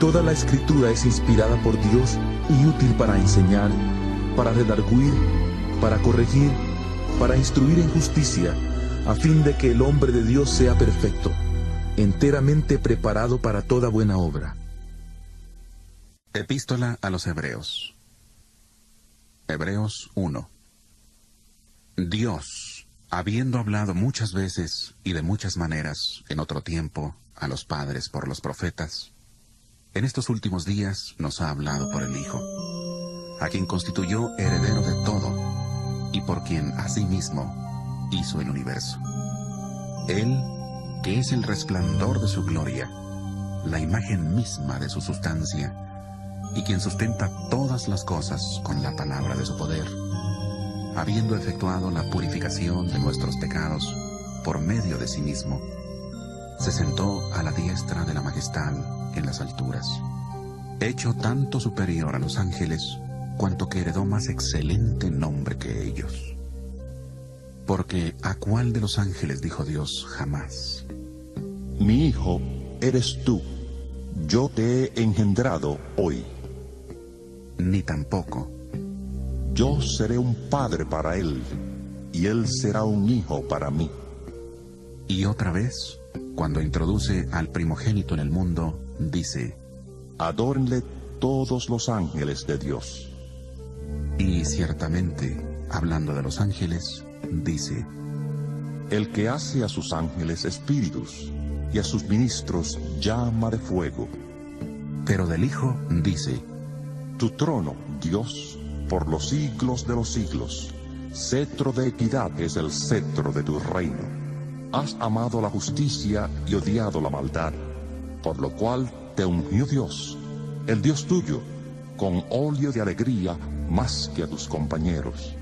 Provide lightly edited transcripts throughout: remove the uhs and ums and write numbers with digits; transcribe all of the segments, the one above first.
Toda la Escritura es inspirada por Dios y útil para enseñar, para redarguir, para corregir, para instruir en justicia, a fin de que el hombre de Dios sea perfecto, enteramente preparado para toda buena obra. Epístola a los Hebreos. Hebreos 1. Dios, habiendo hablado muchas veces y de muchas maneras en otro tiempo a los padres por los profetas, en estos últimos días nos ha hablado por el Hijo, a quien constituyó heredero de todo y por quien asimismo hizo el universo. Él, que es el resplandor de su gloria, la imagen misma de su sustancia, y quien sustenta todas las cosas con la palabra de su poder, habiendo efectuado la purificación de nuestros pecados por medio de sí mismo, se sentó a la diestra de la majestad en las alturas, hecho tanto superior a los ángeles, cuanto que heredó más excelente nombre que ellos. Porque ¿a cuál de los ángeles dijo Dios jamás: Mi hijo eres tú, yo te he engendrado hoy? Ni tampoco: Yo seré un padre para él, y él será un hijo para mí. Y otra vez, cuando introduce al primogénito en el mundo, dice: Adórenle todos los ángeles de Dios. Y ciertamente, hablando de los ángeles, dice: El que hace a sus ángeles espíritus, y a sus ministros llama de fuego. Pero del Hijo dice: Tu trono, Dios, por los siglos de los siglos. Cetro de equidad es el cetro de tu reino. Has amado la justicia y odiado la maldad, por lo cual te ungió Dios, el Dios tuyo, con óleo de alegría más que a tus compañeros.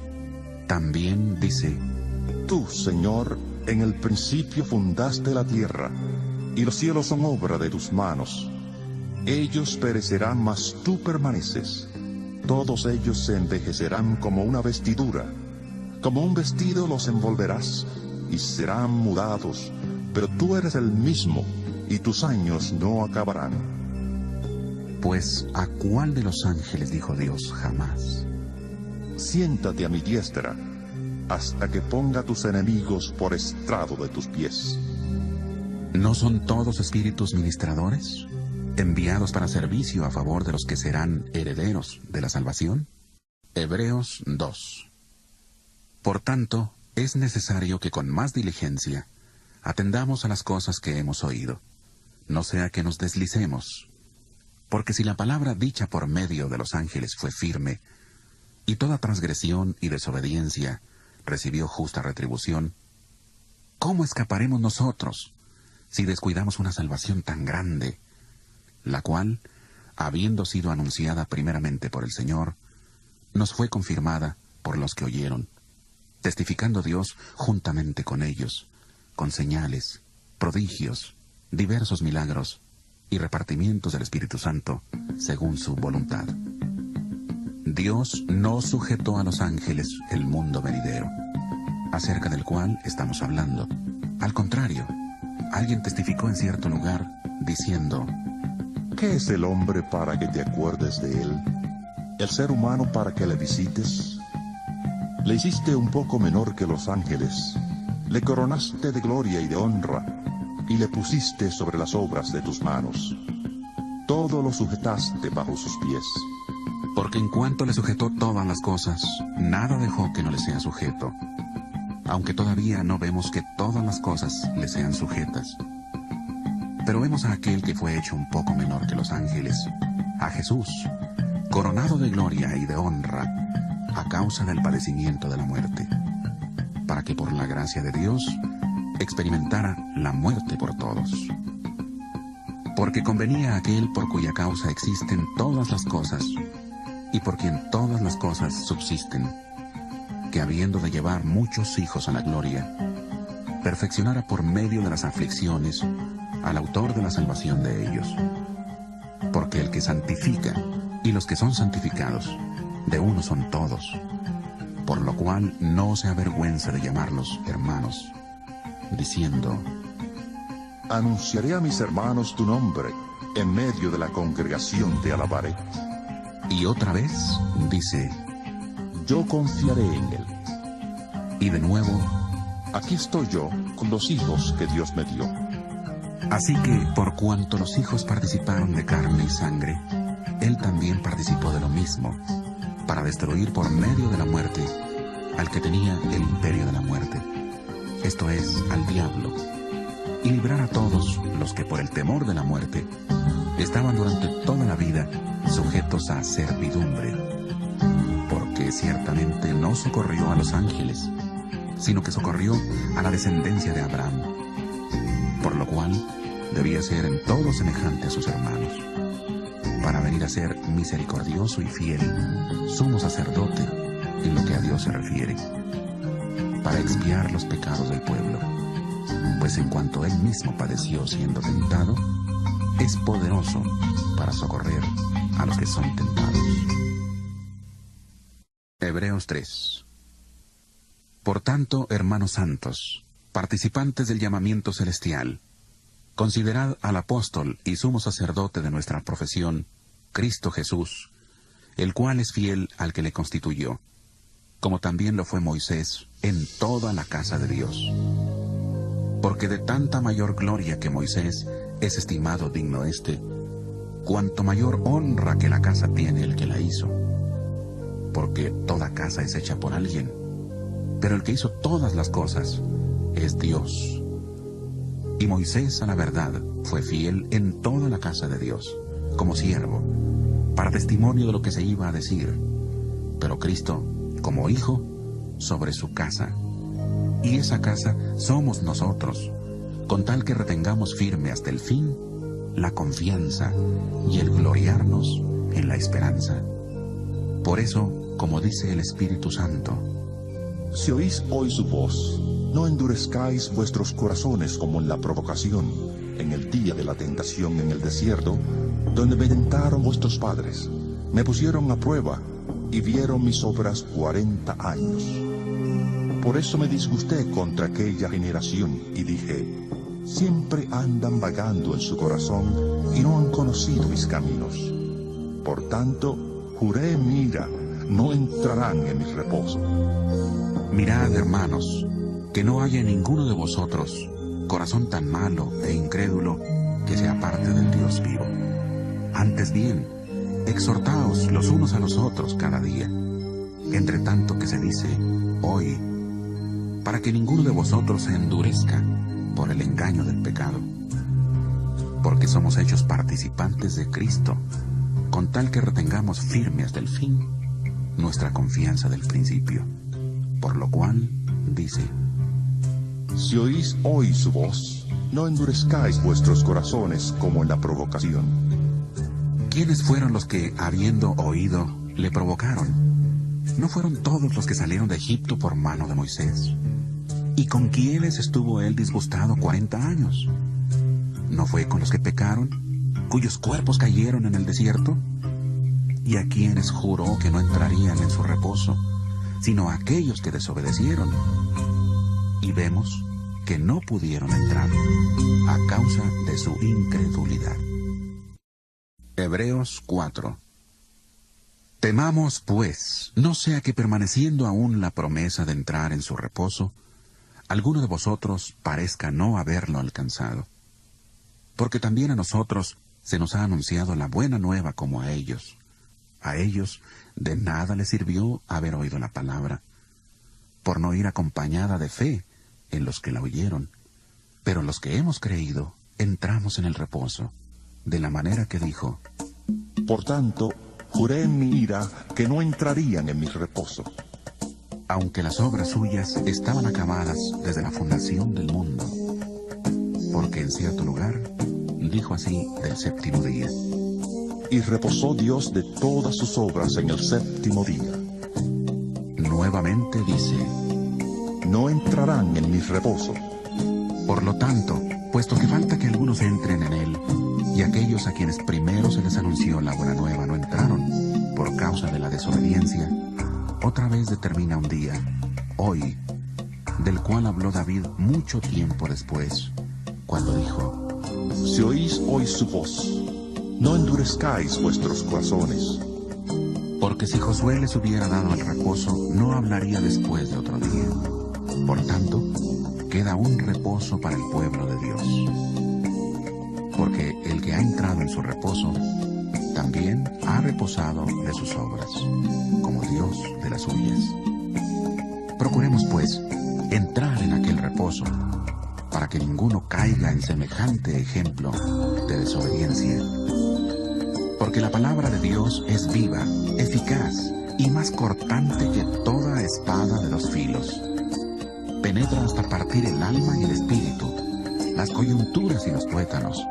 También dice: Tú, Señor, en el principio fundaste la tierra, y los cielos son obra de tus manos. Ellos perecerán, mas tú permaneces. Todos ellos se envejecerán como una vestidura. Como un vestido los envolverás, y serán mudados. Pero tú eres el mismo, y tus años no acabarán. Pues ¿a cuál de los ángeles dijo Dios jamás: Siéntate a mi diestra, hasta que ponga tus enemigos por estrado de tus pies? ¿No son todos espíritus ministradores, enviados para servicio a favor de los que serán herederos de la salvación? Hebreos 2. Por tanto, es necesario que con más diligencia atendamos a las cosas que hemos oído, no sea que nos deslicemos. Porque si la palabra dicha por medio de los ángeles fue firme, y toda transgresión y desobediencia recibió justa retribución, ¿cómo escaparemos nosotros si descuidamos una salvación tan grande, la cual, habiendo sido anunciada primeramente por el Señor, nos fue confirmada por los que oyeron, testificando Dios juntamente con ellos, con señales, prodigios, diversos milagros y repartimientos del Espíritu Santo, según su voluntad? Dios no sujetó a los ángeles el mundo venidero, acerca del cual estamos hablando. Al contrario, alguien testificó en cierto lugar, diciendo: ¿Qué es el hombre para que te acuerdes de él? ¿El ser humano para que le visites? Le hiciste un poco menor que los ángeles, le coronaste de gloria y de honra, y le pusiste sobre las obras de tus manos. Todo lo sujetaste bajo sus pies. Porque en cuanto le sujetó todas las cosas, nada dejó que no le sea sujeto, aunque todavía no vemos que todas las cosas le sean sujetas. Pero vemos a aquel que fue hecho un poco menor que los ángeles, a Jesús, coronado de gloria y de honra, a causa del padecimiento de la muerte, para que por la gracia de Dios experimentara la muerte por todos. Porque convenía a aquel por cuya causa existen todas las cosas, y por quien todas las cosas subsisten, que habiendo de llevar muchos hijos a la gloria, perfeccionara por medio de las aflicciones al autor de la salvación de ellos. Porque el que santifica y los que son santificados, de uno son todos, por lo cual no se avergüenza de llamarlos hermanos, diciendo: Anunciaré a mis hermanos tu nombre, en medio de la congregación te alabaré. Y otra vez dice, Yo confiaré en él. y de nuevo, Aquí estoy yo con los hijos que Dios me dio. así que por cuanto los hijos participaron de carne y sangre, él también participó de lo mismo, para destruir por medio de la muerte al que tenía el imperio de la muerte, esto es, al diablo, y librar a todos los que por el temor de la muerte estaban durante toda la vida sujetos a servidumbre, porque ciertamente no socorrió a los ángeles, sino que socorrió a la descendencia de Abraham, por lo cual debía ser en todo semejante a sus hermanos, para venir a ser misericordioso y fiel, sumo sacerdote en lo que a Dios se refiere, para expiar los pecados del pueblo, pues en cuanto él mismo padeció siendo tentado, es poderoso para socorrer a los que son tentados. Hebreos 3. Por tanto, hermanos santos, participantes del llamamiento celestial, considerad al apóstol y sumo sacerdote de nuestra profesión, Cristo Jesús, el cual es fiel al que le constituyó, como también lo fue Moisés en toda la casa de Dios. Porque de tanta mayor gloria que Moisés es estimado digno éste, cuanto mayor honra que la casa tiene el que la hizo. Porque toda casa es hecha por alguien, pero el que hizo todas las cosas es Dios. Y Moisés, a la verdad, fue fiel en toda la casa de Dios, como siervo, para testimonio de lo que se iba a decir, pero Cristo, como hijo, sobre su casa. Y esa casa somos nosotros, con tal que retengamos firme hasta el fin la confianza y el gloriarnos en la esperanza. Por eso, como dice el Espíritu Santo, Si oís hoy su voz, no endurezcáis vuestros corazones como en la provocación, en el día de la tentación en el desierto, donde me tentaron vuestros padres, me pusieron a prueba y vieron mis obras 40 años. Por eso me disgusté contra aquella generación y dije, siempre andan vagando en su corazón y no han conocido mis caminos. Por tanto, juré en mi ira, no entrarán en mi reposo. mirad, hermanos, que no haya en ninguno de vosotros corazón tan malo e incrédulo que se aparte del Dios vivo. Antes bien, exhortaos los unos a los otros cada día, entre tanto que se dice hoy, para que ninguno de vosotros se endurezca por el engaño del pecado, porque somos hechos participantes de Cristo, con tal que retengamos firme hasta el fin nuestra confianza del principio. Por lo cual, dice, Si oís hoy su voz, no endurezcáis vuestros corazones como en la provocación. ¿quiénes fueron los que, habiendo oído, le provocaron? ¿No fueron todos los que salieron de Egipto por mano de Moisés? ¿Y con quiénes estuvo él disgustado 40 años? ¿No fue con los que pecaron, cuyos cuerpos cayeron en el desierto? ¿Y a quienes juró que no entrarían en su reposo, sino a aquellos que desobedecieron? Y vemos que no pudieron entrar a causa de su incredulidad. Hebreos 4. Temamos, pues, no sea que permaneciendo aún la promesa de entrar en su reposo, alguno de vosotros parezca no haberlo alcanzado. Porque también a nosotros se nos ha anunciado la buena nueva como a ellos. A ellos de nada les sirvió haber oído la palabra, por no ir acompañada de fe en los que la oyeron. Pero los que hemos creído, entramos en el reposo, de la manera que dijo, Por tanto, juré en mi ira que no entrarían en mi reposo. aunque las obras suyas estaban acabadas desde la fundación del mundo. Porque en cierto lugar dijo así del séptimo día. Y reposó Dios de todas sus obras en el séptimo día. Nuevamente dice, No entrarán en mi reposo. por lo tanto, puesto que falta que algunos entren en él, y aquellos a quienes primero se les anunció la buena nueva no entraron, por causa de la desobediencia, otra vez determina un día, hoy, del cual habló David mucho tiempo después, cuando dijo, Si oís hoy su voz, no endurezcáis vuestros corazones. Porque si Josué les hubiera dado el reposo, no hablaría después de otro día. Por tanto, queda un reposo para el pueblo de Dios. Porque el que ha entrado en su reposo, también ha reposado de sus obras, como Dios de las suyas. Procuremos, pues, entrar en aquel reposo, para que ninguno caiga en semejante ejemplo de desobediencia. Porque la palabra de Dios es viva, eficaz y más cortante que toda espada de dos filos. Penetra hasta partir el alma y el espíritu, las coyunturas y los tuétanos,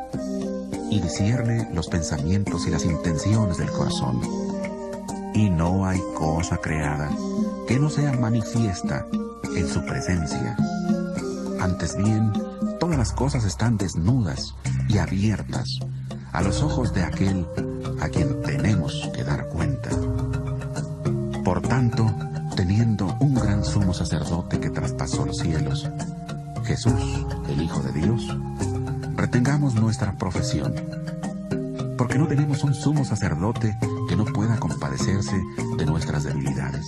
y discierne los pensamientos y las intenciones del corazón. Y no hay cosa creada que no sea manifiesta en su presencia. Antes bien, todas las cosas están desnudas y abiertas a los ojos de aquel a quien tenemos que dar cuenta. Por tanto, teniendo un gran sumo sacerdote que traspasó los cielos, Jesús, el Hijo de Dios, retengamos nuestra profesión, porque no tenemos un sumo sacerdote que no pueda compadecerse de nuestras debilidades,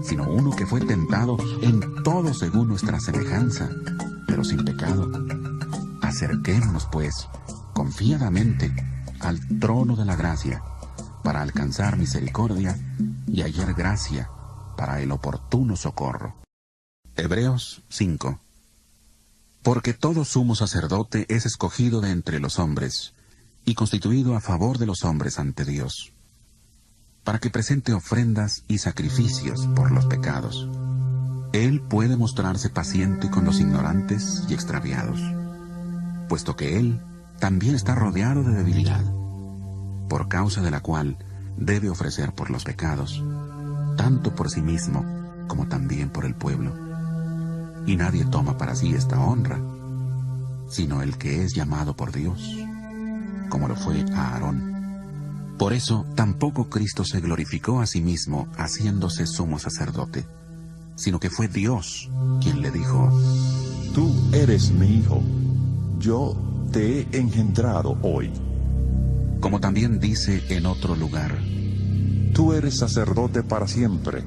sino uno que fue tentado en todo según nuestra semejanza, pero sin pecado. Acerquémonos, pues, confiadamente al trono de la gracia, para alcanzar misericordia y hallar gracia para el oportuno socorro. Hebreos 5. Porque todo sumo sacerdote es escogido de entre los hombres, y constituido a favor de los hombres ante Dios, para que presente ofrendas y sacrificios por los pecados. Él puede mostrarse paciente con los ignorantes y extraviados, puesto que Él también está rodeado de debilidad, por causa de la cual debe ofrecer por los pecados, tanto por sí mismo como también por el pueblo. Y nadie toma para sí esta honra, sino el que es llamado por Dios, como lo fue a Aarón. Por eso tampoco Cristo se glorificó a sí mismo haciéndose sumo sacerdote, sino que fue Dios quien le dijo: Tú eres mi hijo, yo te he engendrado hoy. Como también dice en otro lugar: Tú eres sacerdote para siempre,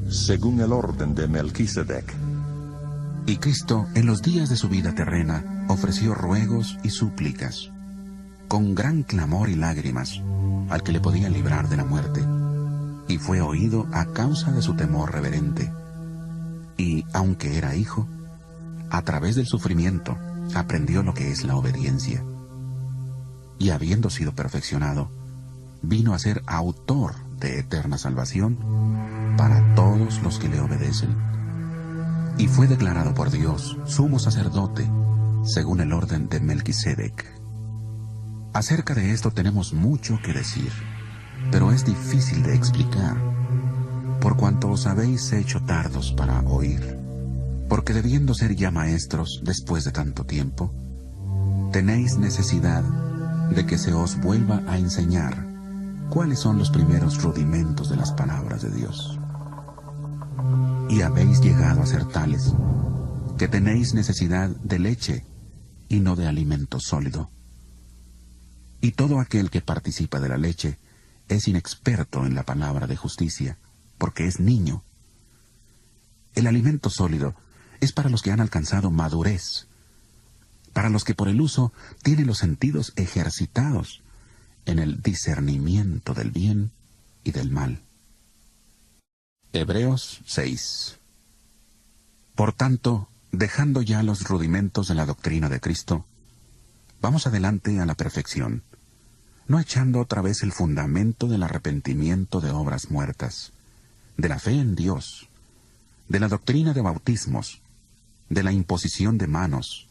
según el orden de Melquisedec. Y Cristo, en los días de su vida terrena, ofreció ruegos y súplicas, con gran clamor y lágrimas, al que le podía librar de la muerte, y fue oído a causa de su temor reverente. Y, aunque era hijo, a través del sufrimiento, aprendió lo que es la obediencia. Y habiendo sido perfeccionado, vino a ser autor de eterna salvación para todos los que le obedecen. Y fue declarado por Dios sumo sacerdote, según el orden de Melquisedec. Acerca de esto tenemos mucho que decir, pero es difícil de explicar, por cuanto os habéis hecho tardos para oír, porque debiendo ser ya maestros después de tanto tiempo, tenéis necesidad de que se os vuelva a enseñar cuáles son los primeros rudimentos de las palabras de Dios. Y habéis llegado a ser tales, que tenéis necesidad de leche y no de alimento sólido. Y todo aquel que participa de la leche es inexperto en la palabra de justicia, porque es niño. El alimento sólido es para los que han alcanzado madurez, para los que por el uso tienen los sentidos ejercitados en el discernimiento del bien y del mal. Hebreos 6. Por tanto, dejando ya los rudimentos de la doctrina de Cristo, vamos adelante a la perfección, no echando otra vez el fundamento del arrepentimiento de obras muertas, de la fe en Dios, de la doctrina de bautismos, de la imposición de manos,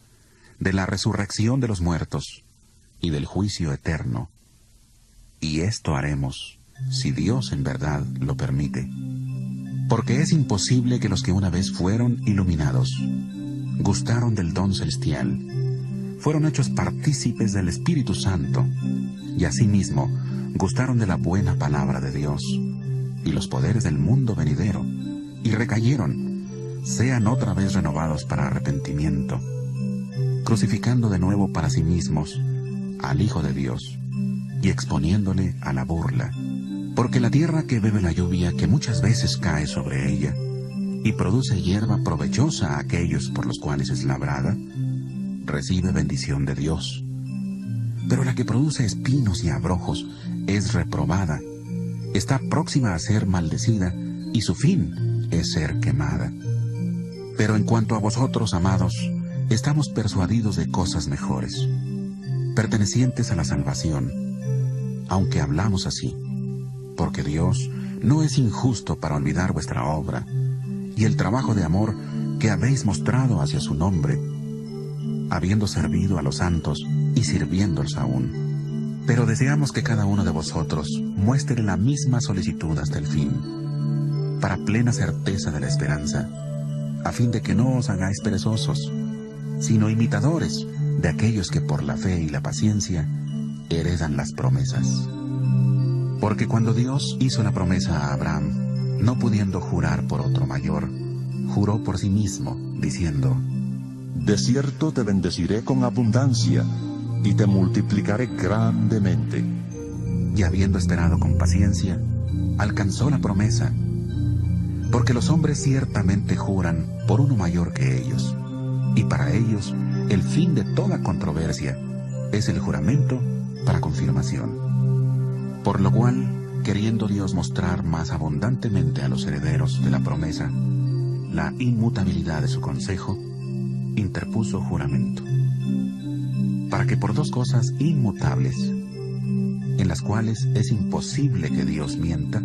de la resurrección de los muertos y del juicio eterno. Y esto haremos, si Dios en verdad lo permite. Porque es imposible que los que una vez fueron iluminados, gustaron del don celestial, fueron hechos partícipes del Espíritu Santo, y asimismo gustaron de la buena palabra de Dios y los poderes del mundo venidero, y recayeron, sean otra vez renovados para arrepentimiento, crucificando de nuevo para sí mismos al Hijo de Dios, y exponiéndole a la burla. Porque la tierra que bebe la lluvia que muchas veces cae sobre ella, y produce hierba provechosa a aquellos por los cuales es labrada, recibe bendición de Dios. Pero la que produce espinos y abrojos es reprobada, está próxima a ser maldecida, y su fin es ser quemada. Pero en cuanto a vosotros, amados, estamos persuadidos de cosas mejores, pertenecientes a la salvación, aunque hablamos así, porque Dios no es injusto para olvidar vuestra obra y el trabajo de amor que habéis mostrado hacia su nombre, habiendo servido a los santos y sirviéndolos aún. Pero deseamos que cada uno de vosotros muestre la misma solicitud hasta el fin, para plena certeza de la esperanza, a fin de que no os hagáis perezosos, sino imitadores de aquellos que por la fe y la paciencia heredan las promesas. Porque cuando Dios hizo la promesa a Abraham, no pudiendo jurar por otro mayor, juró por sí mismo, diciendo: De cierto te bendeciré con abundancia, y te multiplicaré grandemente. Y habiendo esperado con paciencia, alcanzó la promesa. Porque los hombres ciertamente juran por uno mayor que ellos, y para ellos el fin de toda controversia es el juramento para confirmación. Por lo cual, queriendo Dios mostrar más abundantemente a los herederos de la promesa la inmutabilidad de su consejo, interpuso juramento, para que por dos cosas inmutables, en las cuales es imposible que Dios mienta,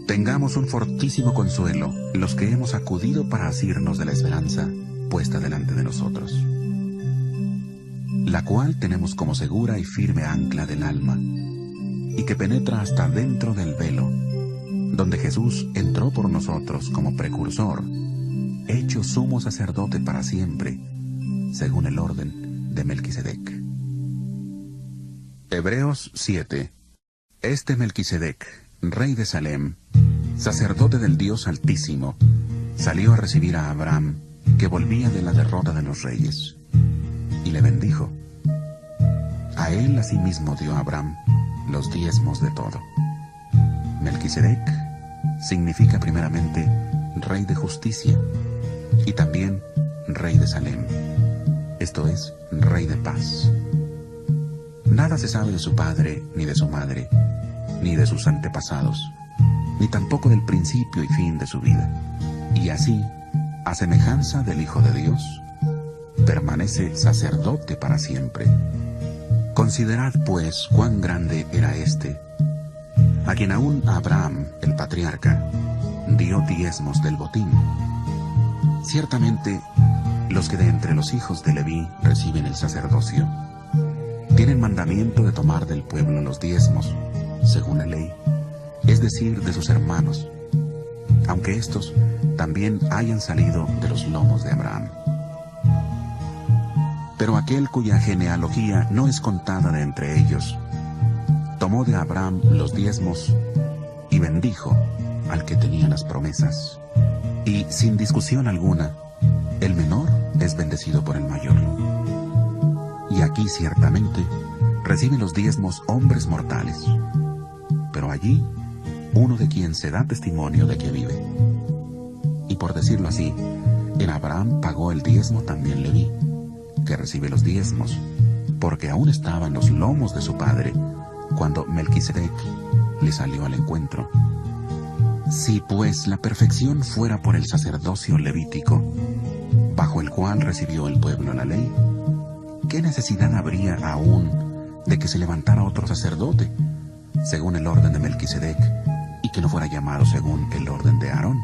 tengamos un fortísimo consuelo los que hemos acudido para asirnos de la esperanza puesta delante de nosotros, la cual tenemos como segura y firme ancla del alma, y que penetra hasta dentro del velo, donde Jesús entró por nosotros como precursor, hecho sumo sacerdote para siempre, según el orden de Melquisedec. Hebreos 7. Este Melquisedec, rey de Salem, sacerdote del Dios Altísimo, salió a recibir a Abraham, que volvía de la derrota de los reyes, y le bendijo. A él asimismo dio Abraham los diezmos de todo. Melquisedec significa primeramente rey de justicia y también rey de Salem, esto es, rey de paz. Nada se sabe de su padre, ni de su madre, ni de sus antepasados, ni tampoco del principio y fin de su vida. Y así, a semejanza del Hijo de Dios, permanece sacerdote para siempre. Considerad, pues, cuán grande era éste, a quien aún Abraham, el patriarca, dio diezmos del botín. Ciertamente, los que de entre los hijos de Leví reciben el sacerdocio, tienen mandamiento de tomar del pueblo los diezmos, según la ley, es decir, de sus hermanos, aunque éstos también hayan salido de los lomos de Abraham. Pero aquel cuya genealogía no es contada de entre ellos, tomó de Abraham los diezmos y bendijo al que tenía las promesas. Y sin discusión alguna, el menor es bendecido por el mayor. Y aquí ciertamente reciben los diezmos hombres mortales, pero allí uno de quien se da testimonio de que vive. Y por decirlo así, en Abraham pagó el diezmo también Leví, que recibe los diezmos, porque aún estaba en los lomos de su padre cuando Melquisedec le salió al encuentro. Si pues la perfección fuera por el sacerdocio levítico, bajo el cual recibió el pueblo la ley, ¿qué necesidad habría aún de que se levantara otro sacerdote, según el orden de Melquisedec, y que no fuera llamado según el orden de Aarón?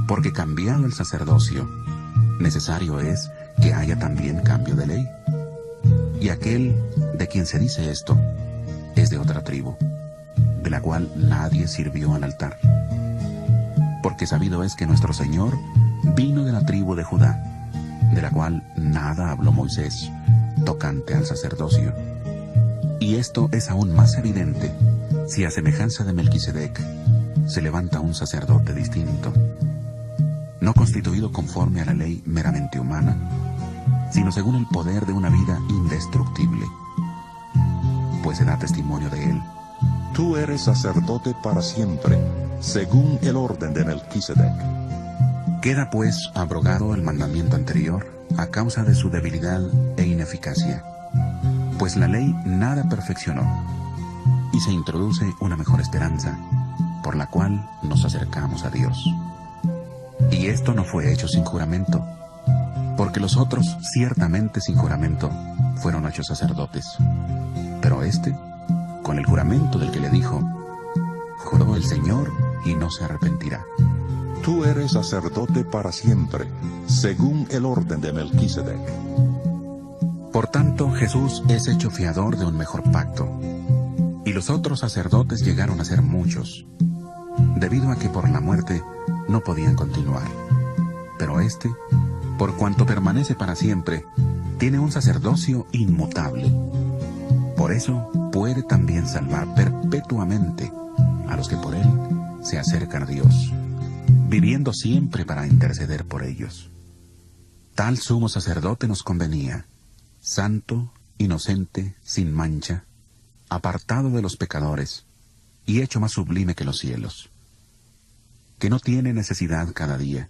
Porque cambiado el sacerdocio, necesario es que haya también cambio de ley. Y aquel de quien se dice esto es de otra tribu, de la cual nadie sirvió al altar. Porque sabido es que nuestro Señor vino de la tribu de Judá, de la cual nada habló Moisés tocante al sacerdocio. Y esto es aún más evidente si a semejanza de Melquisedec se levanta un sacerdote distinto, no constituido conforme a la ley meramente humana, sino según el poder de una vida indestructible. pues se da testimonio de él. Tú eres sacerdote para siempre, según el orden de Melquisedec. Queda pues abrogado el mandamiento anterior a causa de su debilidad e ineficacia, pues la ley nada perfeccionó, y se introduce una mejor esperanza, por la cual nos acercamos a Dios. Y esto no fue hecho sin juramento, porque los otros ciertamente sin juramento fueron hechos sacerdotes, pero este, con el juramento del que le dijo, juró el Señor y no se arrepentirá. Tú eres sacerdote para siempre, según el orden de Melquisedec. Por tanto, Jesús es hecho fiador de un mejor pacto, y los otros sacerdotes llegaron a ser muchos, debido a que por la muerte no podían continuar. Pero este, por cuanto permanece para siempre, tiene un sacerdocio inmutable. Por eso puede también salvar perpetuamente a los que por él se acercan a Dios, viviendo siempre para interceder por ellos. Tal sumo sacerdote nos convenía, santo, inocente, sin mancha, apartado de los pecadores, y hecho más sublime que los cielos, que no tiene necesidad cada día,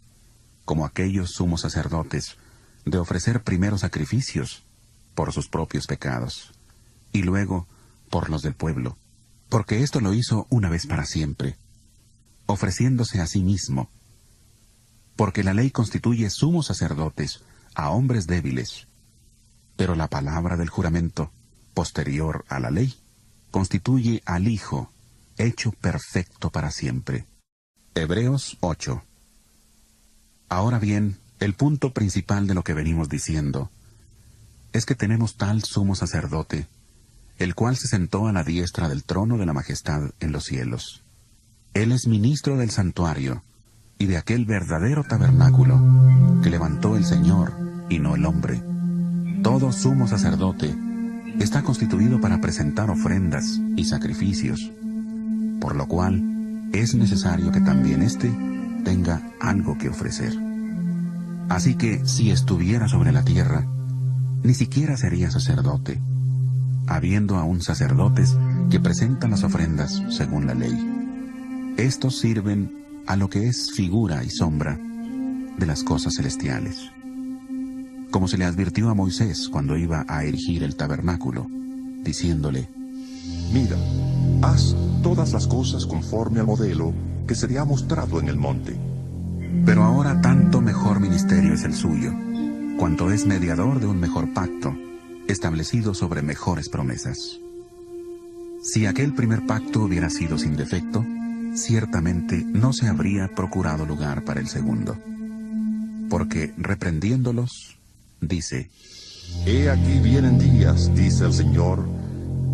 como aquellos sumos sacerdotes, de ofrecer primero sacrificios por sus propios pecados, y luego por los del pueblo, porque esto lo hizo una vez para siempre, ofreciéndose a sí mismo, porque la ley constituye sumos sacerdotes a hombres débiles, pero la palabra del juramento, posterior a la ley, constituye al Hijo, hecho perfecto para siempre. Hebreos 8. Ahora bien, el punto principal de lo que venimos diciendo es que tenemos tal sumo sacerdote, el cual se sentó a la diestra del trono de la majestad en los cielos. Él es ministro del santuario y de aquel verdadero tabernáculo que levantó el Señor y no el hombre. Todo sumo sacerdote está constituido para presentar ofrendas y sacrificios, por lo cual es necesario que también éste tenga algo que ofrecer. Así que si estuviera sobre la tierra, ni siquiera sería sacerdote, habiendo aún sacerdotes que presentan las ofrendas según la ley. Estos sirven a lo que es figura y sombra de las cosas celestiales, como se le advirtió a Moisés cuando iba a erigir el tabernáculo, diciéndole: Mira, haz todas las cosas conforme al modelo que se te ha mostrado en el monte. Pero ahora tanto mejor ministerio es el suyo, cuanto es mediador de un mejor pacto, establecido sobre mejores promesas. Si aquel primer pacto hubiera sido sin defecto, ciertamente no se habría procurado lugar para el segundo, porque reprendiéndolos, dice: He aquí vienen días, dice el Señor,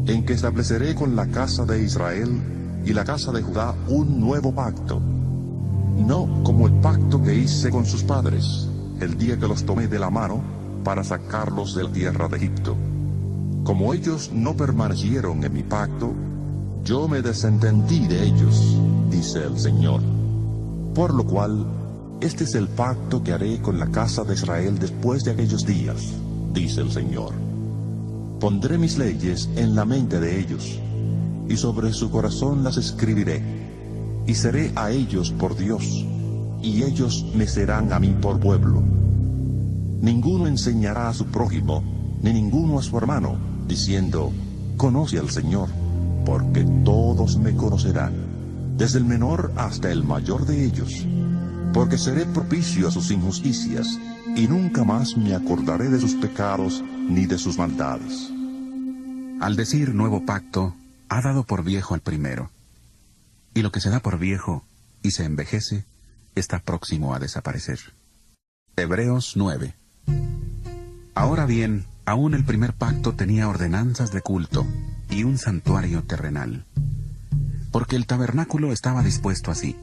en que estableceré con la casa de Israel y la casa de Judá un nuevo pacto, no como el pacto que hice con sus padres, el día que los tomé de la mano para sacarlos de la tierra de Egipto. Como ellos no permanecieron en mi pacto, yo me desentendí de ellos, dice el Señor. Por lo cual, este es el pacto que haré con la casa de Israel después de aquellos días, dice el Señor. Pondré mis leyes en la mente de ellos, y sobre su corazón las escribiré, y seré a ellos por Dios, y ellos me serán a mí por pueblo. Ninguno enseñará a su prójimo, ni ninguno a su hermano, diciendo: Conoce al Señor, porque todos me conocerán, desde el menor hasta el mayor de ellos, porque seré propicio a sus injusticias, y nunca más me acordaré de sus pecados ni de sus maldades. Al decir nuevo pacto, ha dado por viejo al primero, y lo que se da por viejo y se envejece está próximo a desaparecer. Hebreos 9. Ahora bien, aún el primer pacto tenía ordenanzas de culto y un santuario terrenal, porque el tabernáculo estaba dispuesto así.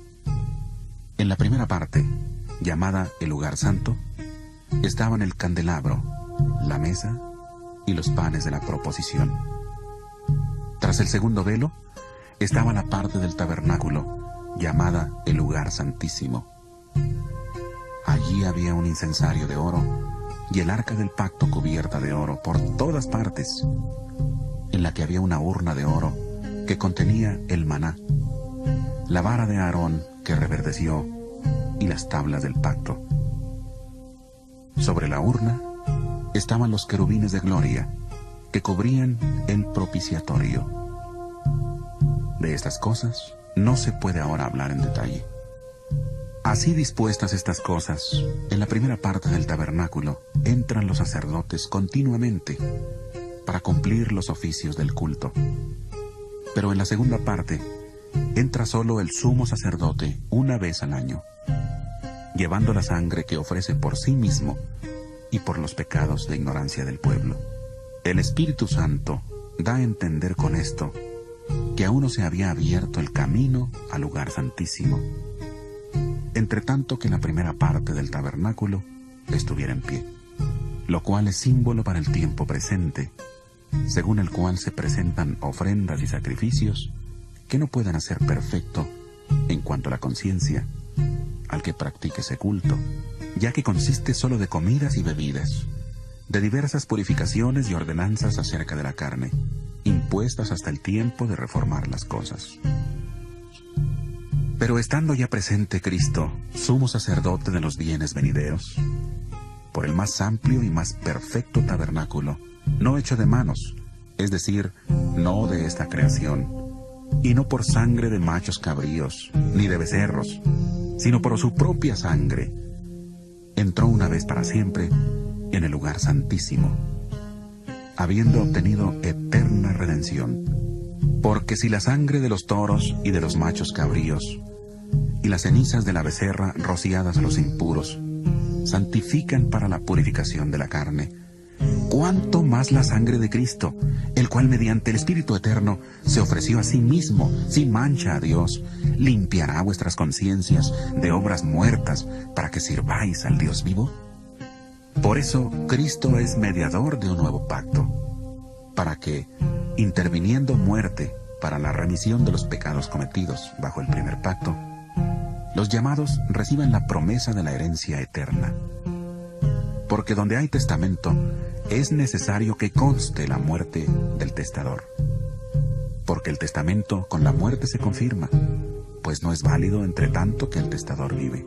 En la primera parte, llamada el lugar santo, estaban el candelabro, la mesa y los panes de la proposición. Tras el segundo velo, estaba la parte del tabernáculo, llamada el lugar santísimo. Allí había un incensario de oro y el arca del pacto cubierta de oro por todas partes. en la que había una urna de oro que contenía el maná, la vara de Aarón que reverdeció y las tablas del pacto. Sobre la urna estaban los querubines de gloria que cubrían el propiciatorio. De estas cosas no se puede ahora hablar en detalle. Así dispuestas estas cosas, en la primera parte del tabernáculo entran los sacerdotes continuamente para cumplir los oficios del culto. Pero en la segunda parte entra solo el sumo sacerdote una vez al año, llevando la sangre que ofrece por sí mismo y por los pecados de ignorancia del pueblo. El Espíritu Santo da a entender con esto que aún no se había abierto el camino al lugar santísimo, entre tanto que la primera parte del tabernáculo estuviera en pie, lo cual es símbolo para el tiempo presente, según el cual se presentan ofrendas y sacrificios que no pueden hacer perfecto en cuanto a la conciencia al que practique ese culto, ya que consiste solo de comidas y bebidas, de diversas purificaciones y ordenanzas acerca de la carne, impuestas hasta el tiempo de reformar las cosas. Pero estando ya presente Cristo, sumo sacerdote de los bienes venideros, por el más amplio y más perfecto tabernáculo, no hecho de manos, es decir, no de esta creación, y no por sangre de machos cabríos, ni de becerros, sino por su propia sangre, entró una vez para siempre en el lugar santísimo, habiendo obtenido eterna redención. Porque si la sangre de los toros y de los machos cabríos y las cenizas de la becerra rociadas a los impuros santifican para la purificación de la carne, cuánto más la sangre de Cristo, el cual mediante el Espíritu Eterno se ofreció a sí mismo sin mancha a Dios, limpiará vuestras conciencias de obras muertas para que sirváis al Dios vivo. Por eso Cristo es mediador de un nuevo pacto, para que, interviniendo muerte para la remisión de los pecados cometidos bajo el primer pacto, los llamados reciban la promesa de la herencia eterna. Porque donde hay testamento, es necesario que conste la muerte del testador. Porque el testamento con la muerte se confirma, pues no es válido entre tanto que el testador vive.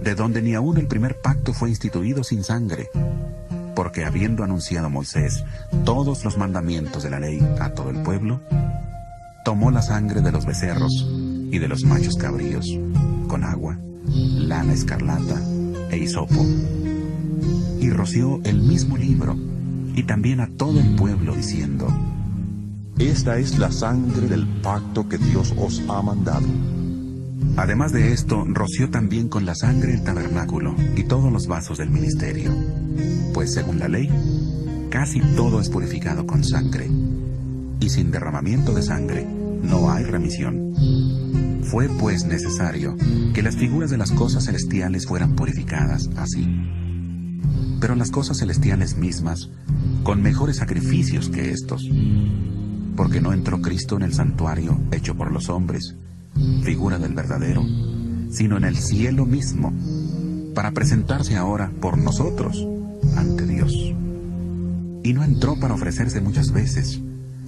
De donde ni aún el primer pacto fue instituido sin sangre, porque habiendo anunciado Moisés todos los mandamientos de la ley a todo el pueblo, tomó la sangre de los becerros y de los machos cabríos, con agua, lana escarlata e hisopo, y roció el mismo libro, y también a todo el pueblo, diciendo: Esta es la sangre del pacto que Dios os ha mandado. Además de esto, roció también con la sangre el tabernáculo y todos los vasos del ministerio, pues según la ley, casi todo es purificado con sangre, y sin derramamiento de sangre no hay remisión. Fue pues necesario que las figuras de las cosas celestiales fueran purificadas así. Pero las cosas celestiales mismas, con mejores sacrificios que estos, porque no entró Cristo en el santuario hecho por los hombres, figura del verdadero, sino en el cielo mismo, para presentarse ahora por nosotros ante Dios. Y no entró para ofrecerse muchas veces,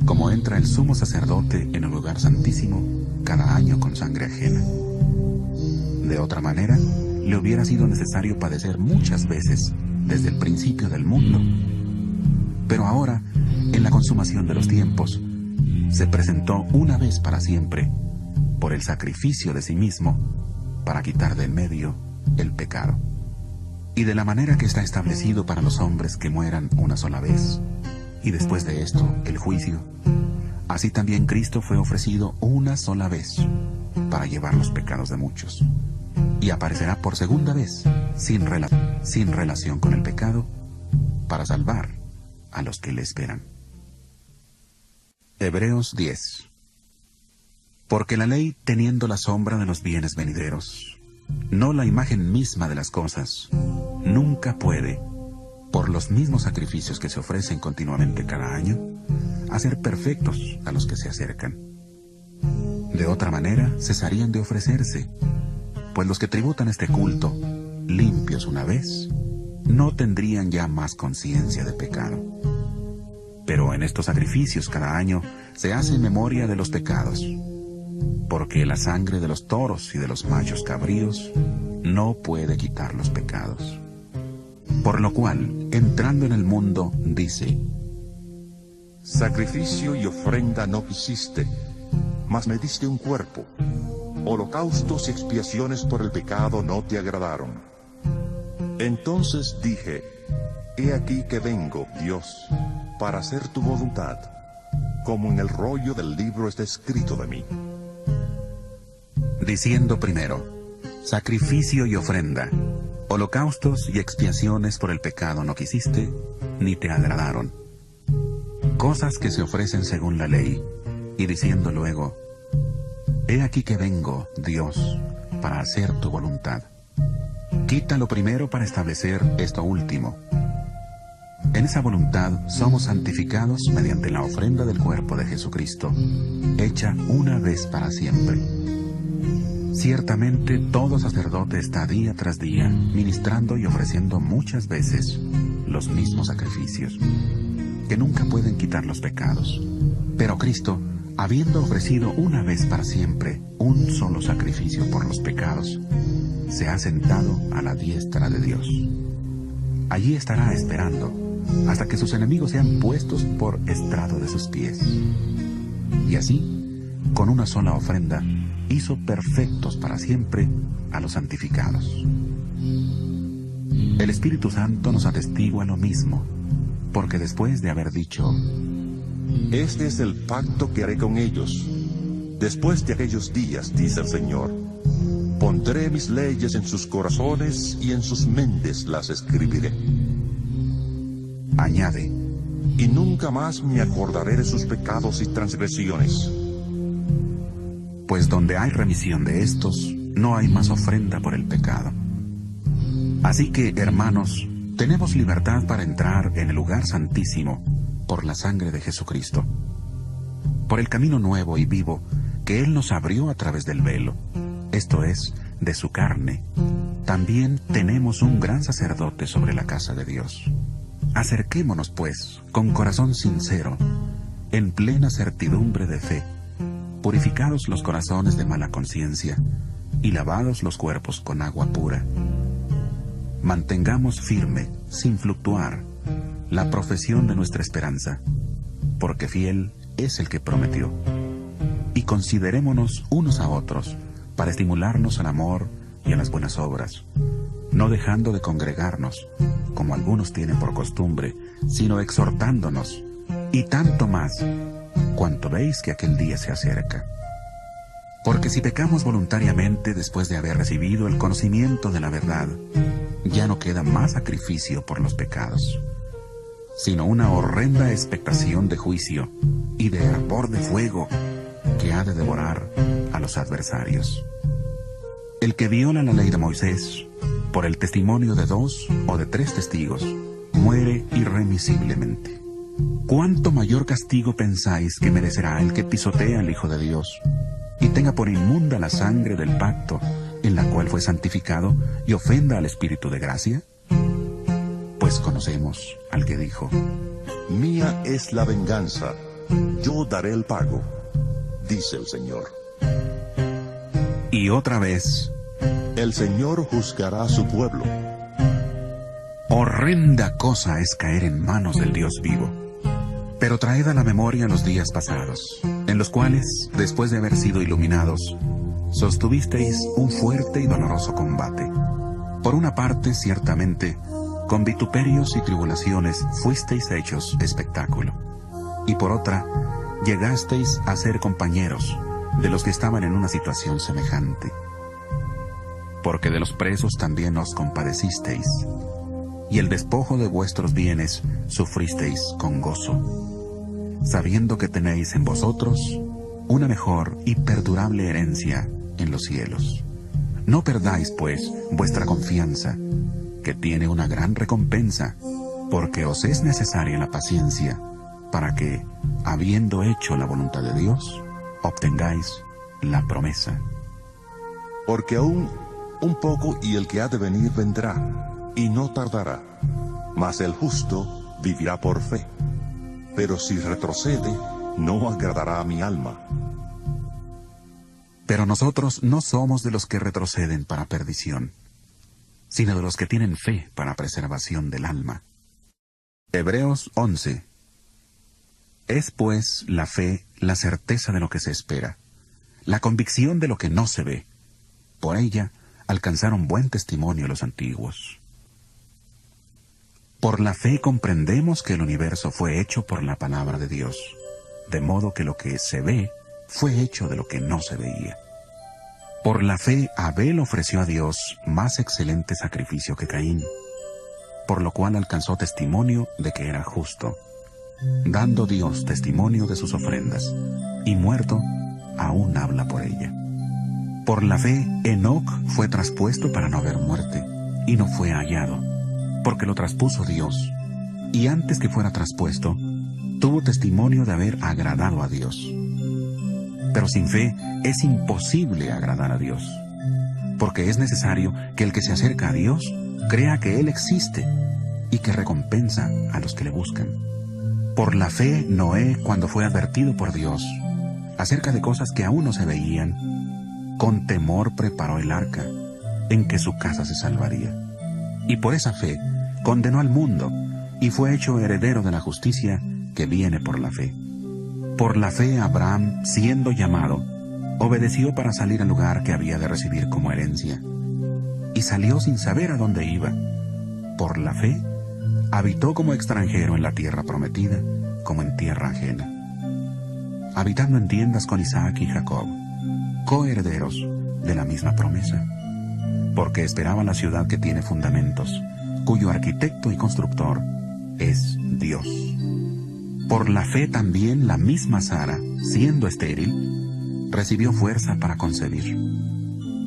como entra el sumo sacerdote en el lugar santísimo cada año con sangre ajena. De otra manera, le hubiera sido necesario padecer muchas veces desde el principio del mundo. Pero ahora, en la consumación de los tiempos, se presentó una vez para siempre, por el sacrificio de sí mismo, para quitar de en medio el pecado. Y de la manera que está establecido para los hombres que mueran una sola vez, y después de esto el juicio, así también Cristo fue ofrecido una sola vez para llevar los pecados de muchos, y aparecerá por segunda vez sin relación con el pecado, para salvar a los que le esperan. Hebreos 10. Porque la ley, teniendo la sombra de los bienes venideros, no la imagen misma de las cosas, nunca puede, por los mismos sacrificios que se ofrecen continuamente cada año, hacer perfectos a los que se acercan. De otra manera, cesarían de ofrecerse, pues los que tributan este culto, limpios una vez, no tendrían ya más conciencia de pecado. Pero en estos sacrificios cada año se hace memoria de los pecados, porque la sangre de los toros y de los machos cabríos no puede quitar los pecados. Por lo cual, entrando en el mundo, dice: Sacrificio y ofrenda no quisiste, mas me diste un cuerpo. Holocaustos y expiaciones por el pecado no te agradaron. Entonces dije: He aquí que vengo, Dios, para hacer tu voluntad, como en el rollo del libro está escrito de mí. Diciendo primero: sacrificio y ofrenda, holocaustos y expiaciones por el pecado no quisiste, ni te agradaron. Cosas que se ofrecen según la ley, y diciendo luego: He aquí que vengo, Dios, para hacer tu voluntad. Quita lo primero para establecer esto último. En esa voluntad somos santificados mediante la ofrenda del cuerpo de Jesucristo, hecha una vez para siempre. Ciertamente todo sacerdote está día tras día ministrando y ofreciendo muchas veces los mismos sacrificios, que nunca pueden quitar los pecados. Pero Cristo, habiendo ofrecido una vez para siempre un solo sacrificio por los pecados, se ha sentado a la diestra de Dios. Allí estará esperando hasta que sus enemigos sean puestos por estrado de sus pies. Y así, con una sola ofrenda, hizo perfectos para siempre a los santificados. El Espíritu Santo nos atestigua lo mismo, porque después de haber dicho: Este es el pacto que haré con ellos. Después de aquellos días, dice el Señor, pondré mis leyes en sus corazones y en sus mentes las escribiré. Añade: Y nunca más me acordaré de sus pecados y transgresiones. Pues donde hay remisión de estos, no hay más ofrenda por el pecado. Así que, hermanos, tenemos libertad para entrar en el lugar santísimo por la sangre de Jesucristo, por el camino nuevo y vivo que Él nos abrió a través del velo, esto es, de su carne. También tenemos un gran sacerdote sobre la casa de Dios. Acerquémonos, pues, con corazón sincero, en plena certidumbre de fe, purificados los corazones de mala conciencia y lavados los cuerpos con agua pura. Mantengamos firme, sin fluctuar, la profesión de nuestra esperanza, porque fiel es el que prometió. Y considerémonos unos a otros para estimularnos al amor y a las buenas obras, no dejando de congregarnos, como algunos tienen por costumbre, sino exhortándonos, y tanto más, cuanto veis que aquel día se acerca. Porque si pecamos voluntariamente después de haber recibido el conocimiento de la verdad, ya no queda más sacrificio por los pecados, sino una horrenda expectación de juicio y de hervor de fuego que ha de devorar a los adversarios. El que viola la ley de Moisés, por el testimonio de 2 o de 3 testigos, muere irremisiblemente. ¿Cuánto mayor castigo pensáis que merecerá el que pisotea al Hijo de Dios y tenga por inmunda la sangre del pacto en la cual fue santificado y ofenda al Espíritu de gracia? Pues conocemos al que dijo: Mía es la venganza, yo daré el pago, dice el Señor. Y otra vez: El Señor juzgará a su pueblo. Horrenda cosa es caer en manos del Dios vivo. Pero traed a la memoria los días pasados, en los cuales, después de haber sido iluminados, sostuvisteis un fuerte y doloroso combate. Por una parte, ciertamente, con vituperios y tribulaciones fuisteis hechos espectáculo, y por otra, llegasteis a ser compañeros de los que estaban en una situación semejante. Porque de los presos también os compadecisteis, y el despojo de vuestros bienes sufristeis con gozo, sabiendo que tenéis en vosotros una mejor y perdurable herencia en los cielos. No perdáis, pues, vuestra confianza, que tiene una gran recompensa, porque os es necesaria la paciencia, para que, habiendo hecho la voluntad de Dios, obtengáis la promesa. Porque aún un poco y el que ha de venir vendrá, y no tardará, mas el justo vivirá por fe. pero si retrocede, no agradará a mi alma. Pero nosotros no somos de los que retroceden para perdición, sino de los que tienen fe para preservación del alma. Hebreos 11. Es pues la fe la certeza de lo que se espera, la convicción de lo que no se ve. Por ella alcanzaron buen testimonio los antiguos. Por la fe comprendemos que el universo fue hecho por la palabra de Dios, de modo que lo que se ve fue hecho de lo que no se veía. Por la fe Abel ofreció a Dios más excelente sacrificio que Caín, por lo cual alcanzó testimonio de que era justo, dando Dios testimonio de sus ofrendas, y muerto, aún habla por ella. Por la fe Enoc fue traspuesto para no ver muerte, y no fue hallado, porque lo traspuso Dios, y antes que fuera traspuesto, tuvo testimonio de haber agradado a Dios. Pero sin fe es imposible agradar a Dios, porque es necesario que el que se acerca a Dios crea que Él existe y que recompensa a los que le buscan. Por la fe Noé, cuando fue advertido por Dios acerca de cosas que aún no se veían, con temor preparó el arca, en que su casa se salvaría. Y por esa fe condenó al mundo, y fue hecho heredero de la justicia que viene por la fe. Por la fe Abraham, siendo llamado, obedeció para salir al lugar que había de recibir como herencia, y salió sin saber a dónde iba. Por la fe habitó como extranjero en la tierra prometida, como en tierra ajena, habitando en tiendas con Isaac y Jacob, coherederos de la misma promesa, porque esperaba la ciudad que tiene fundamentos, cuyo arquitecto y constructor es Dios. Por la fe también la misma Sara, siendo estéril, recibió fuerza para concebir,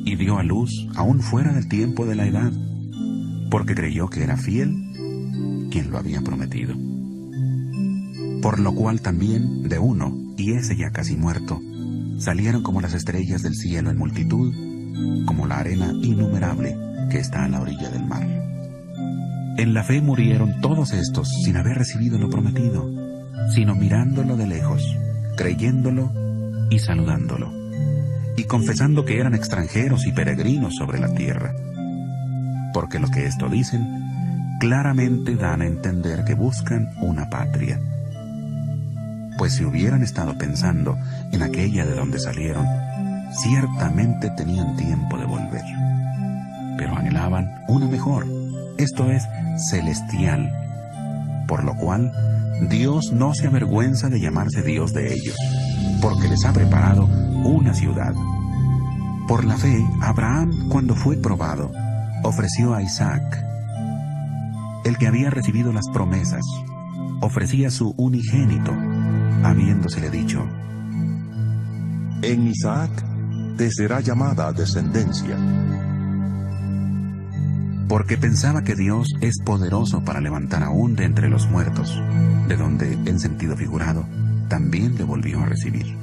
y dio a luz aún fuera del tiempo de la edad, porque creyó que era fiel quien lo había prometido. Por lo cual también de uno, y ese ya casi muerto, salieron como las estrellas del cielo en multitud, como la arena innumerable que está a la orilla del mar. En la fe murieron todos estos sin haber recibido lo prometido, sino mirándolo de lejos, creyéndolo y saludándolo, y confesando que eran extranjeros y peregrinos sobre la tierra. Porque lo que esto dicen, claramente dan a entender que buscan una patria. Pues si hubieran estado pensando en aquella de donde salieron, ciertamente tenían tiempo de volver. Pero anhelaban una mejor, esto es, celestial, por lo cual Dios no se avergüenza de llamarse Dios de ellos, porque les ha preparado una ciudad. Por la fe, Abraham, cuando fue probado, ofreció a Isaac. El que había recibido las promesas, ofrecía su unigénito, habiéndosele dicho: En Isaac te será llamada descendencia. Porque pensaba que Dios es poderoso para levantar aún de entre los muertos, de donde, en sentido figurado, también le volvió a recibir.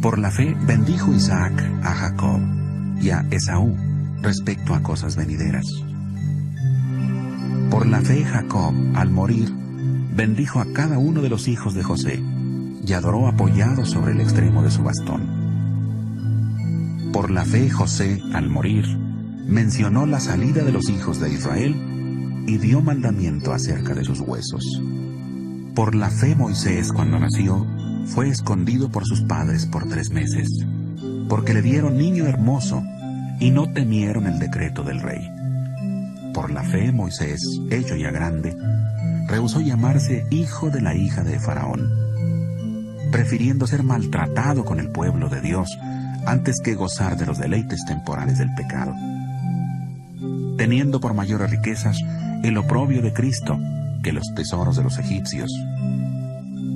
Por la fe bendijo Isaac a Jacob y a Esaú respecto a cosas venideras. Por la fe Jacob, al morir, bendijo a cada uno de los hijos de José y adoró apoyado sobre el extremo de su bastón. Por la fe José, al morir, mencionó la salida de los hijos de Israel y dio mandamiento acerca de sus huesos. Por la fe Moisés, cuando nació, fue escondido por sus padres por 3 meses, porque le dieron niño hermoso y no temieron el decreto del rey. Por la fe Moisés, hecho ya grande, rehusó llamarse hijo de la hija de Faraón, prefiriendo ser maltratado con el pueblo de Dios antes que gozar de los deleites temporales del pecado, teniendo por mayores riquezas el oprobio de Cristo que los tesoros de los egipcios,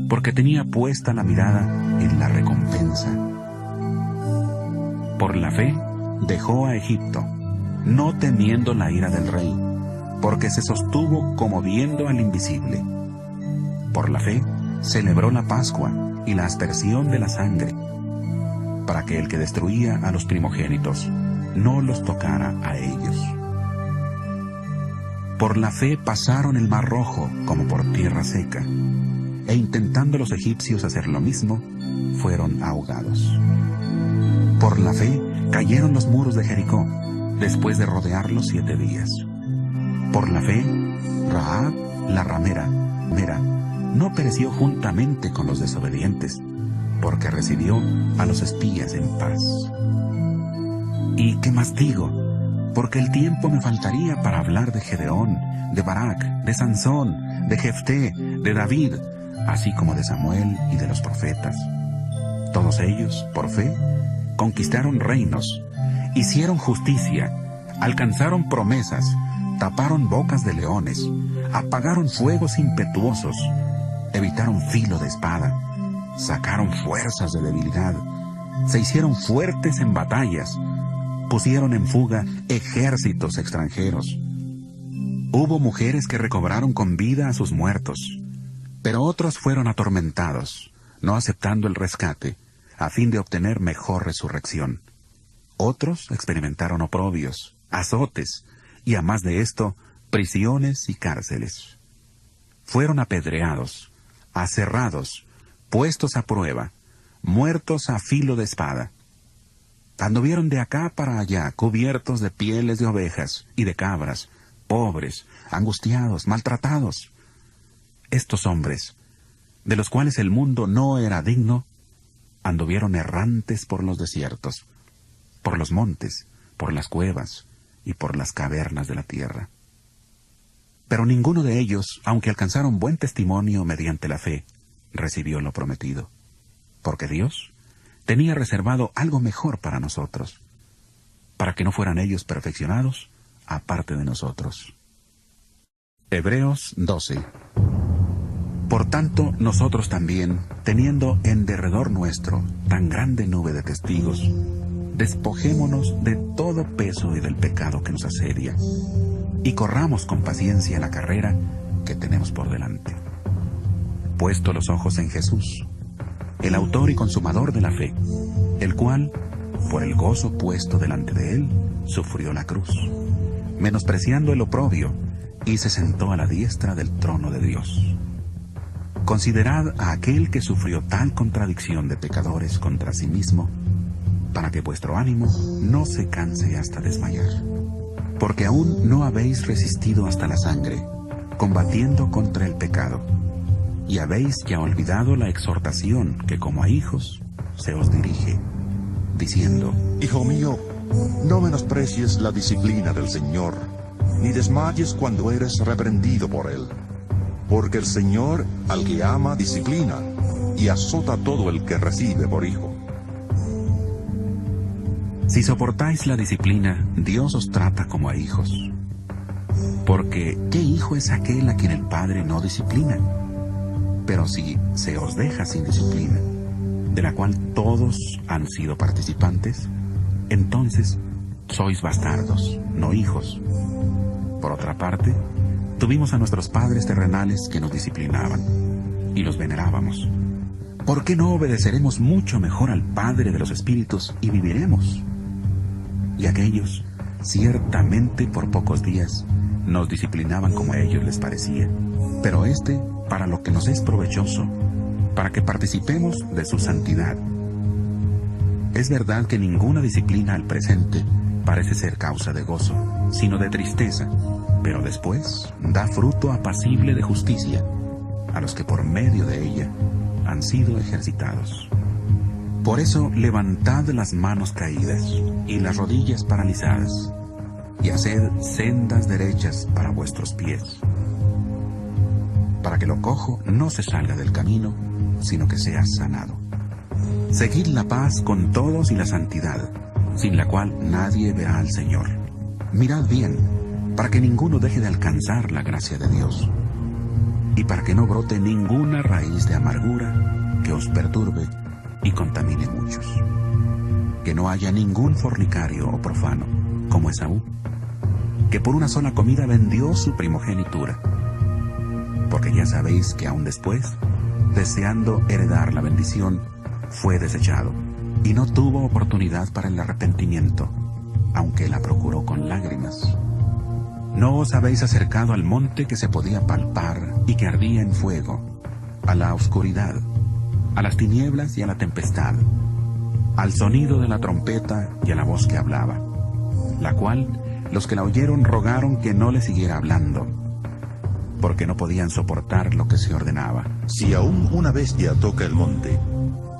porque tenía puesta la mirada en la recompensa. Por la fe dejó a Egipto, no temiendo la ira del rey, porque se sostuvo como viendo al invisible. Por la fe celebró la Pascua y la aspersión de la sangre, para que el que destruía a los primogénitos no los tocara a ellos. Por la fe pasaron el mar Rojo como por tierra seca, e intentando los egipcios hacer lo mismo, fueron ahogados. Por la fe cayeron los muros de Jericó, después de rodearlos 7 días. Por la fe, Rahab, la ramera, no pereció juntamente con los desobedientes, porque recibió a los espías en paz. ¿Y qué más digo? Porque el tiempo me faltaría para hablar de Gedeón, de Barak, de Sansón, de Jefté, de David, así como de Samuel y de los profetas. Todos ellos, por fe, conquistaron reinos, hicieron justicia, alcanzaron promesas, taparon bocas de leones, apagaron fuegos impetuosos, evitaron filo de espada, sacaron fuerzas de debilidad, se hicieron fuertes en batallas, pusieron en fuga ejércitos extranjeros. Hubo mujeres que recobraron con vida a sus muertos, pero otros fueron atormentados, no aceptando el rescate, a fin de obtener mejor resurrección. Otros experimentaron oprobios, azotes, y a más de esto, prisiones y cárceles. Fueron apedreados, aserrados, puestos a prueba, muertos a filo de espada. Anduvieron de acá para allá, cubiertos de pieles de ovejas y de cabras, pobres, angustiados, maltratados. Estos hombres, de los cuales el mundo no era digno, anduvieron errantes por los desiertos, por los montes, por las cuevas y por las cavernas de la tierra. Pero ninguno de ellos, aunque alcanzaron buen testimonio mediante la fe, recibió lo prometido, porque Dios tenía reservado algo mejor para nosotros, para que no fueran ellos perfeccionados aparte de nosotros. Hebreos 12. Por tanto, nosotros también, teniendo en derredor nuestro tan grande nube de testigos, despojémonos de todo peso y del pecado que nos asedia, y corramos con paciencia la carrera que tenemos por delante. Puesto los ojos en Jesús, el autor y consumador de la fe, el cual, por el gozo puesto delante de él, sufrió la cruz, menospreciando el oprobio, y se sentó a la diestra del trono de Dios. Considerad a aquel que sufrió tal contradicción de pecadores contra sí mismo, para que vuestro ánimo no se canse hasta desmayar. Porque aún no habéis resistido hasta la sangre, combatiendo contra el pecado, y habéis ya olvidado la exhortación que como a hijos se os dirige, diciendo: Hijo mío, no menosprecies la disciplina del Señor, ni desmayes cuando eres reprendido por Él. Porque el Señor al que ama disciplina, y azota a todo el que recibe por hijo. Si soportáis la disciplina, Dios os trata como a hijos. Porque ¿qué hijo es aquel a quien el Padre no disciplina? Pero si se os deja sin disciplina, de la cual todos han sido participantes, entonces sois bastardos, no hijos. Por otra parte, tuvimos a nuestros padres terrenales que nos disciplinaban, y los venerábamos. ¿Por qué no obedeceremos mucho mejor al Padre de los Espíritus y viviremos? Y aquellos, ciertamente por pocos días, nos disciplinaban como a ellos les parecía, pero para lo que nos es provechoso, para que participemos de su santidad. Es verdad que ninguna disciplina al presente parece ser causa de gozo, sino de tristeza, pero después da fruto apacible de justicia a los que por medio de ella han sido ejercitados. Por eso levantad las manos caídas y las rodillas paralizadas, y haced sendas derechas para vuestros pies, para que lo cojo no se salga del camino, sino que sea sanado. Seguid la paz con todos y la santidad, sin la cual nadie verá al Señor. Mirad bien, para que ninguno deje de alcanzar la gracia de Dios, y para que no brote ninguna raíz de amargura que os perturbe y contamine muchos. Que no haya ningún fornicario o profano, como Esaú, que por una sola comida vendió su primogenitura. Porque ya sabéis que aún después, deseando heredar la bendición, fue desechado, y no tuvo oportunidad para el arrepentimiento, aunque la procuró con lágrimas. ¿No os habéis acercado al monte que se podía palpar y que ardía en fuego, a la oscuridad, a las tinieblas y a la tempestad, al sonido de la trompeta y a la voz que hablaba, la cual los que la oyeron rogaron que no le siguiera hablando, porque no podían soportar lo que se ordenaba. Si aún una bestia toca el monte,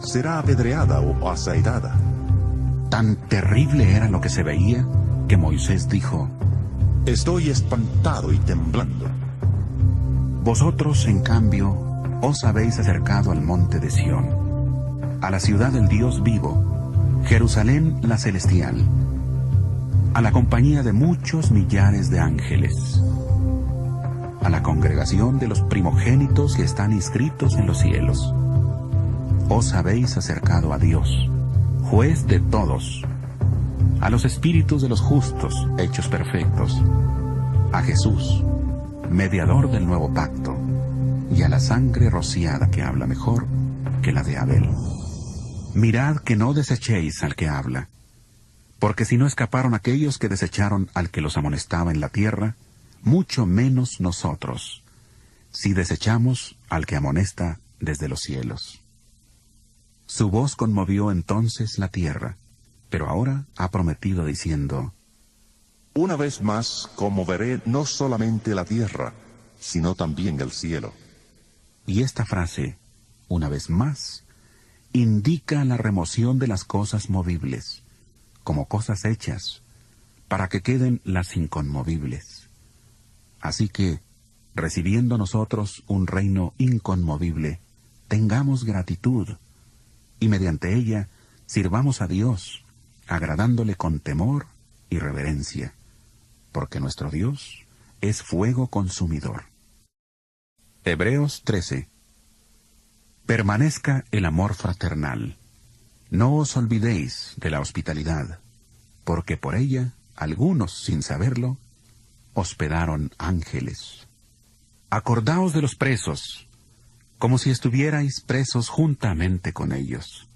será apedreada o asaetada. Tan terrible era lo que se veía que Moisés dijo: Estoy espantado y temblando. Vosotros, en cambio, os habéis acercado al monte de Sión, a la ciudad del Dios vivo, Jerusalén la celestial, a la compañía de muchos millares de ángeles, a la congregación de los primogénitos que están inscritos en los cielos. Os habéis acercado a Dios, juez de todos, a los espíritus de los justos hechos perfectos, a Jesús, mediador del nuevo pacto, y a la sangre rociada que habla mejor que la de Abel. Mirad que no desechéis al que habla, porque si no escaparon aquellos que desecharon al que los amonestaba en la tierra, mucho menos nosotros, si desechamos al que amonesta desde los cielos. Su voz conmovió entonces la tierra, pero ahora ha prometido diciendo: Una vez más conmoveré no solamente la tierra, sino también el cielo. Y esta frase, una vez más, indica la remoción de las cosas movibles, como cosas hechas, para que queden las inconmovibles. Así que, recibiendo nosotros un reino inconmovible, tengamos gratitud, y mediante ella sirvamos a Dios, agradándole con temor y reverencia, porque nuestro Dios es fuego consumidor. Hebreos 13. Permanezca el amor fraternal. No os olvidéis de la hospitalidad, porque por ella algunos, sin saberlo, hospedaron ángeles. Acordaos de los presos, como si estuvierais presos juntamente con ellos,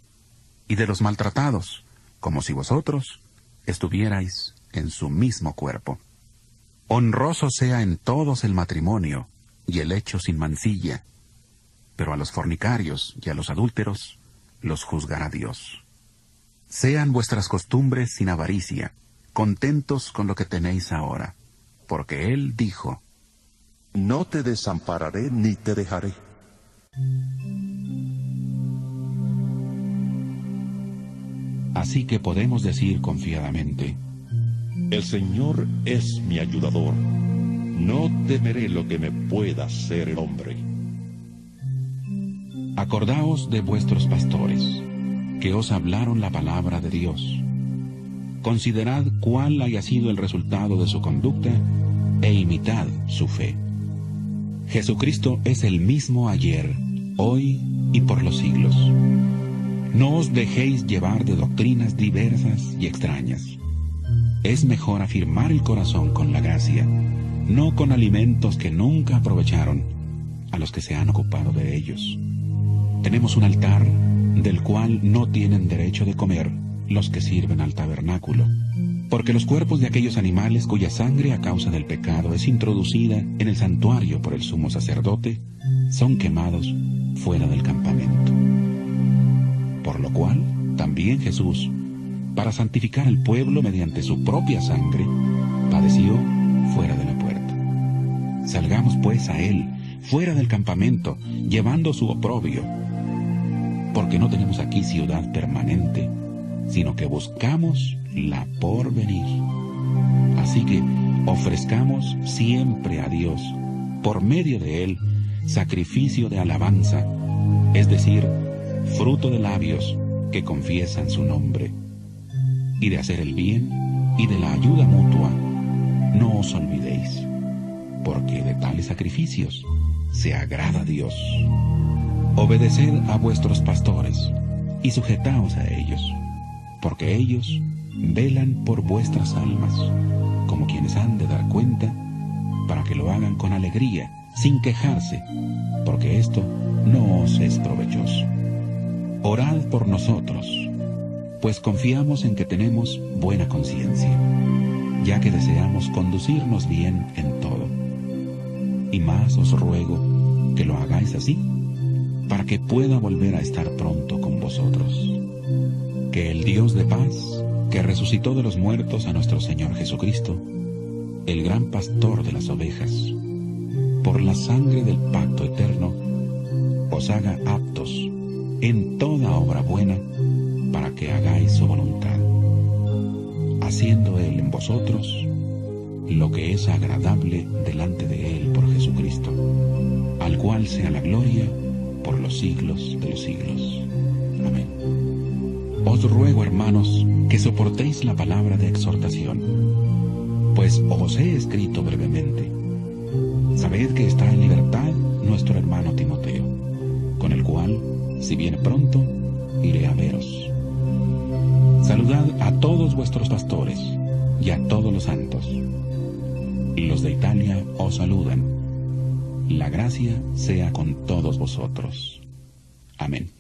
y de los maltratados, como si vosotros estuvierais en su mismo cuerpo. Honroso sea en todos el matrimonio y el hecho sin mancilla, pero a los fornicarios y a los adúlteros los juzgará Dios. Sean vuestras costumbres sin avaricia, contentos con lo que tenéis ahora, porque Él dijo: No te desampararé ni te dejaré. Así que podemos decir confiadamente: El Señor es mi ayudador. No temeré lo que me pueda hacer el hombre. Acordaos de vuestros pastores, que os hablaron la palabra de Dios. Considerad cuál haya sido el resultado de su conducta, e imitad su fe. Jesucristo es el mismo ayer, hoy y por los siglos. No os dejéis llevar de doctrinas diversas y extrañas. Es mejor afirmar el corazón con la gracia, no con alimentos que nunca aprovecharon a los que se han ocupado de ellos. Tenemos un altar del cual no tienen derecho de comer los que sirven al tabernáculo, porque los cuerpos de aquellos animales cuya sangre a causa del pecado es introducida en el santuario por el sumo sacerdote, son quemados fuera del campamento. Por lo cual, también Jesús, para santificar al pueblo mediante su propia sangre, padeció fuera de la puerta. Salgamos pues a Él, fuera del campamento, llevando su oprobio, porque no tenemos aquí ciudad permanente, sino que buscamos la por venir. Así que ofrezcamos siempre a Dios, por medio de Él, sacrificio de alabanza, es decir, fruto de labios que confiesan su nombre. Y de hacer el bien y de la ayuda mutua, no os olvidéis, porque de tales sacrificios se agrada Dios. Obedeced a vuestros pastores y sujetaos a ellos, porque ellos velan por vuestras almas, como quienes han de dar cuenta, para que lo hagan con alegría, sin quejarse, porque esto no os es provechoso. Orad por nosotros, pues confiamos en que tenemos buena conciencia, ya que deseamos conducirnos bien en todo. Y más os ruego que lo hagáis así, para que pueda volver a estar pronto con vosotros. Que el Dios de paz, que resucitó de los muertos a nuestro Señor Jesucristo, el gran pastor de las ovejas, por la sangre del pacto eterno, os haga aptos en toda obra buena, para que hagáis su voluntad, haciendo Él en vosotros lo que es agradable delante de Él por Jesucristo, al cual sea la gloria por los siglos de los siglos. Amén. Os ruego, hermanos, que soportéis la palabra de exhortación, pues os he escrito brevemente. Sabed que está en libertad nuestro hermano Timoteo, con el cual, si viene pronto, iré a veros. Saludad a todos vuestros pastores y a todos los santos. Los de Italia os saludan. La gracia sea con todos vosotros. Amén.